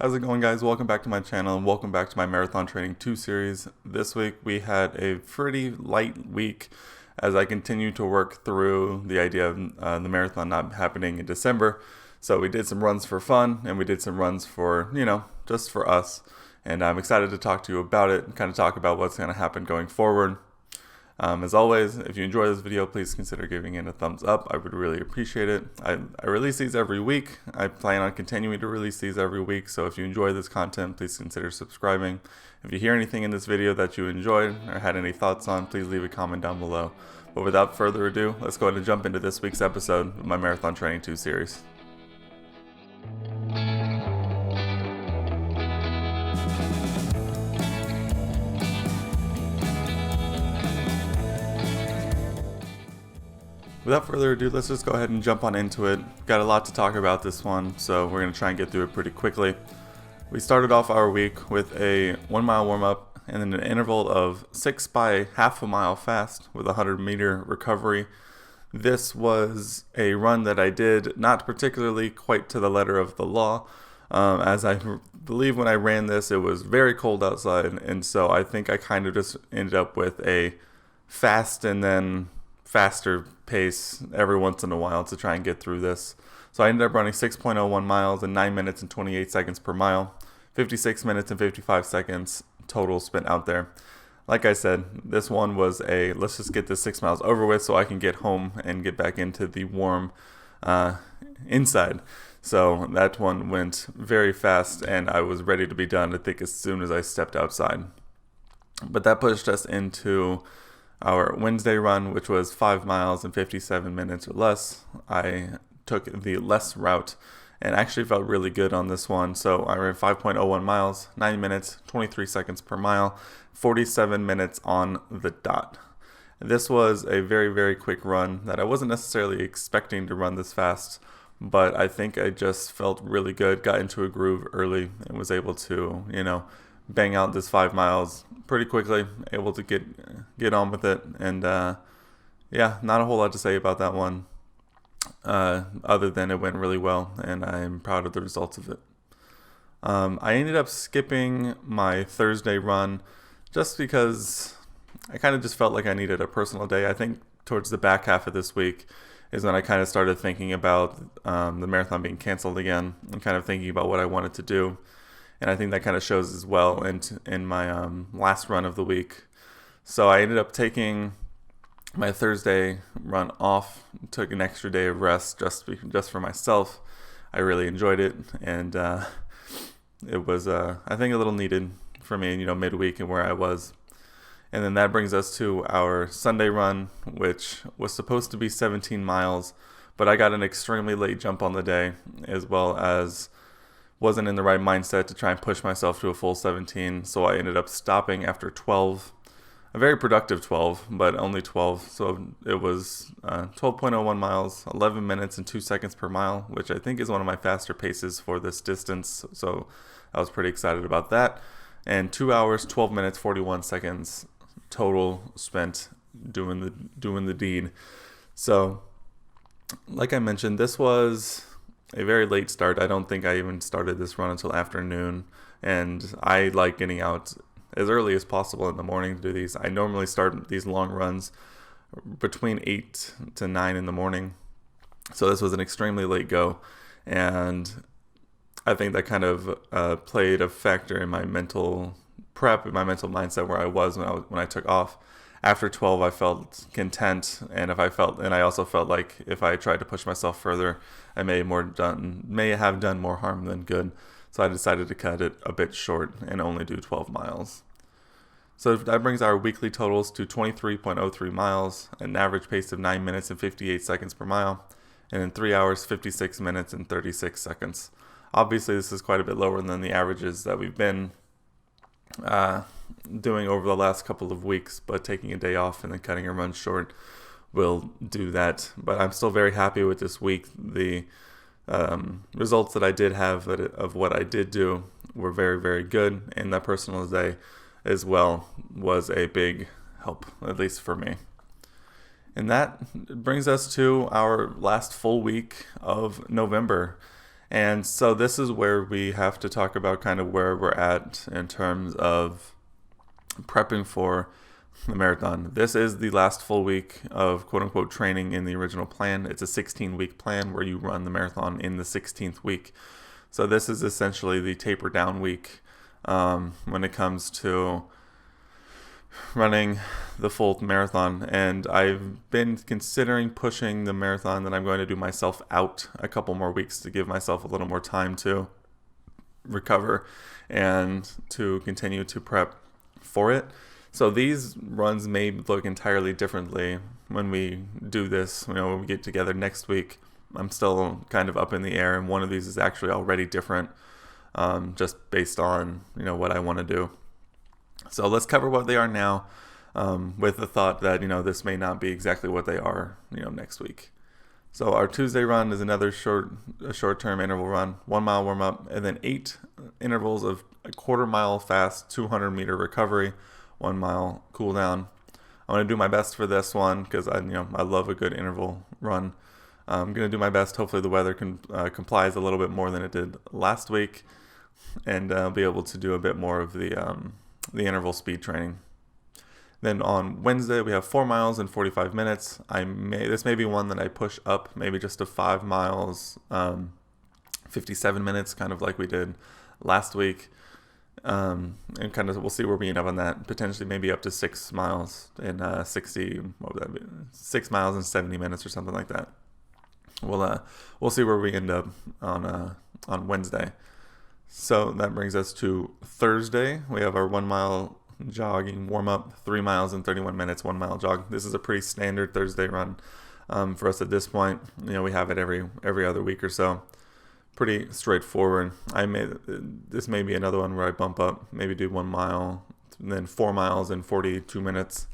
How's it going, guys? Welcome back to my channel and welcome back to my Marathon Training 2 series. This week we had a pretty light week as I continue to work through the idea of the marathon not happening in December. So we did some runs for fun and we did some runs for, just for us. And I'm excited to talk to you about it and kind of talk about what's going to happen going forward. As always, if you enjoy this video, please consider giving it a thumbs up. I would really appreciate it. I release these every week. I plan on continuing to release these every week. So if you enjoy this content, please consider subscribing. If you hear anything in this video that you enjoyed or had any thoughts on, please leave a comment down below. But without further ado, let's go ahead and jump into this week's episode of my Marathon Training 2 series. Without further ado, let's just go ahead and jump on into it. Got a lot to talk about this one, so we're going to try and get through it pretty quickly. We started off our week with a 1 mile warm-up and then an interval of 6 by half a mile fast with a 100-meter recovery. This was a run that I did not particularly quite to the letter of the law. As I believe when I ran this, it was very cold outside, and so I think I kind of just ended up with a fast and then faster pace every once in a while to try and get through this. So I ended up running 6.01 miles in 9 minutes and 28 seconds per mile, 56 minutes and 55 seconds total spent out there. Like I said, this one was let's just get this 6 miles over with so I can get home and get back into the warm inside. So that one went very fast and I was ready to be done, I think, as soon as I stepped outside. But that pushed us into our Wednesday run, which was 5 miles in 57 minutes or less. I took the less route and actually felt really good on this one. So I ran 5.01 miles, 9 minutes, 23 seconds per mile, 47 minutes on the dot. This was a very, very quick run that I wasn't necessarily expecting to run this fast, but I think I just felt really good, got into a groove early and was able to, bang out this 5 miles pretty quickly, able to get on with it. And yeah, not a whole lot to say about that one other than it went really well and I'm proud of the results of it. I ended up skipping my Thursday run just because I kind of just felt like I needed a personal day. I think towards the back half of this week is when I kind of started thinking about the marathon being canceled again and kind of thinking about what I wanted to do. And I think that kind of shows as well in my last run of the week. So I ended up taking my Thursday run off, took an extra day of rest just for myself. I really enjoyed it, and it was, I think, a little needed for me, midweek and where I was. And then that brings us to our Sunday run, which was supposed to be 17 miles, but I got an extremely late jump on the day, as well as wasn't in the right mindset to try and push myself to a full 17, so I ended up stopping after 12. A very productive 12, but only 12. So it was 12.01 miles, 11 minutes and 2 seconds per mile, which I think is one of my faster paces for this distance. So I was pretty excited about that. And 2 hours, 12 minutes, 41 seconds total spent doing the deed. So like I mentioned, this was a very late start. I don't think I even started this run until afternoon, and I like getting out as early as possible in the morning to do these. I normally start these long runs between 8 to 9 in the morning, so this was an extremely late go, and I think that kind of played a factor in my mental prep, in my mental mindset where I was when I took off. After 12, I felt content, and I also felt like if I tried to push myself further, I may have done more harm than good. So I decided to cut it a bit short and only do 12 miles. So that brings our weekly totals to 23.03 miles, an average pace of 9 minutes and 58 seconds per mile, and in 3 hours, 56 minutes and 36 seconds. Obviously, this is quite a bit lower than the averages that we've been doing over the last couple of weeks, but taking a day off and then cutting a run short will do that. But I'm still very happy with this week. The results that I did have of what I did do were very, very good, and that personal day as well was a big help, at least for me. And that brings us to our last full week of November. And so this is where we have to talk about kind of where we're at in terms of prepping for the marathon. This is the last full week of quote-unquote training in the original plan. It's a 16-week plan where you run the marathon in the 16th week. So this is essentially the taper down week when it comes to running the full marathon. And I've been considering pushing the marathon that I'm going to do myself out a couple more weeks to give myself a little more time to recover and to continue to prep for it. So these runs may look entirely differently when we do this, when we get together next week. I'm still kind of up in the air, and one of these is actually already different, just based on, what I want to do. So let's cover what they are now, with the thought that, this may not be exactly what they are, next week. So our Tuesday run is another short-term interval run, 1 mile warm up, and then 8 intervals of a quarter mile fast, 200-meter recovery, 1 mile cool down. I'm going to do my best for this one because I love a good interval run. I'm going to do my best. Hopefully the weather complies a little bit more than it did last week, and I'll be able to do a bit more of the interval speed training. Then on Wednesday we have 4 miles in 45 minutes. This may be one that I push up, maybe just to 5 miles, 57 minutes, kind of like we did last week. And kind of we'll see where we end up on that. Potentially maybe up to 6 miles in 6 miles in 70 minutes or something like that. We'll see where we end up on Wednesday. So that brings us to Thursday. We have our 1 mile jogging warm up, 3 miles in 31 minutes, 1 mile jog. This is a pretty standard Thursday run for us at this point. We have it every other week or so. Pretty straightforward. This may be another one where I bump up, maybe do 1 mile, and then 4 miles in 42 minutes.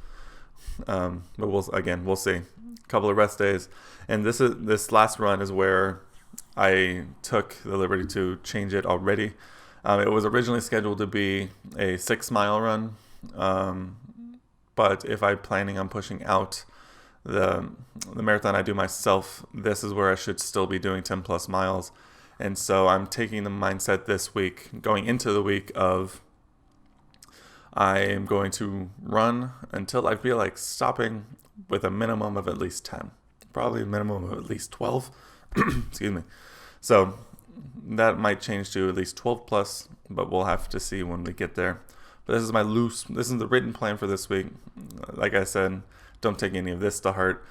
But we'll see. A couple of rest days, and this last run is where I took the liberty to change it already. It was originally scheduled to be a 6 mile run, but if I'm planning on pushing out the marathon I do myself, this is where I should still be doing 10 plus miles. And so I'm taking the mindset this week, going into the week of I am going to run until I feel like stopping with a minimum of at least 10, probably a minimum of at least 12. Excuse me. So that might change to at least 12 plus, but we'll have to see when we get there. But this is the written plan for this week. Like I said, don't take any of this to heart.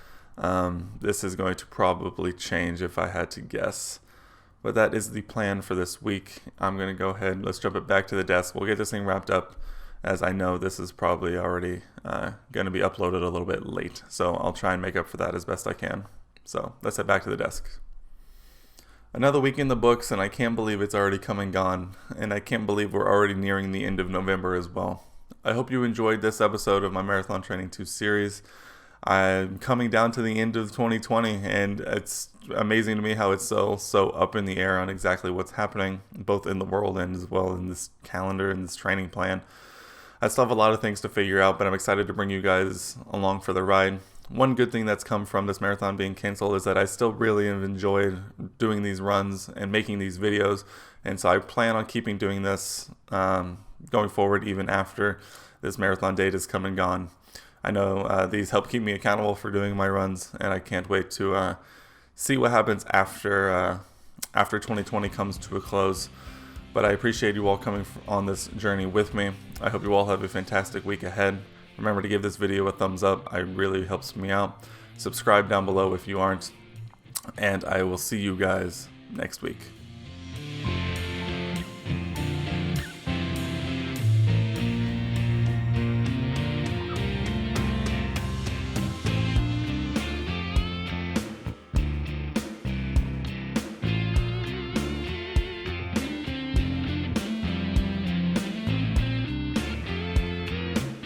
This is going to probably change if I had to guess. But that is the plan for this week. I'm going to go ahead. Let's jump it back to the desk. We'll get this thing wrapped up, as I know this is probably already going to be uploaded a little bit late. So I'll try and make up for that as best I can. So let's head back to the desk. Another week in the books, and I can't believe it's already come and gone. And I can't believe we're already nearing the end of November as well. I hope you enjoyed this episode of my Marathon Training 2 series. I'm coming down to the end of 2020, and it's amazing to me how it's so up in the air on exactly what's happening, both in the world and as well in this calendar and this training plan. I still have a lot of things to figure out, but I'm excited to bring you guys along for the ride. One good thing that's come from this marathon being canceled is that I still really have enjoyed doing these runs and making these videos, and so I plan on keeping doing this going forward even after this marathon date is come and gone. I know these help keep me accountable for doing my runs, and I can't wait to see what happens after 2020 comes to a close. But I appreciate you all coming on this journey with me. I hope you all have a fantastic week ahead. Remember to give this video a thumbs up. It really helps me out. Subscribe down below if you aren't. And I will see you guys next week.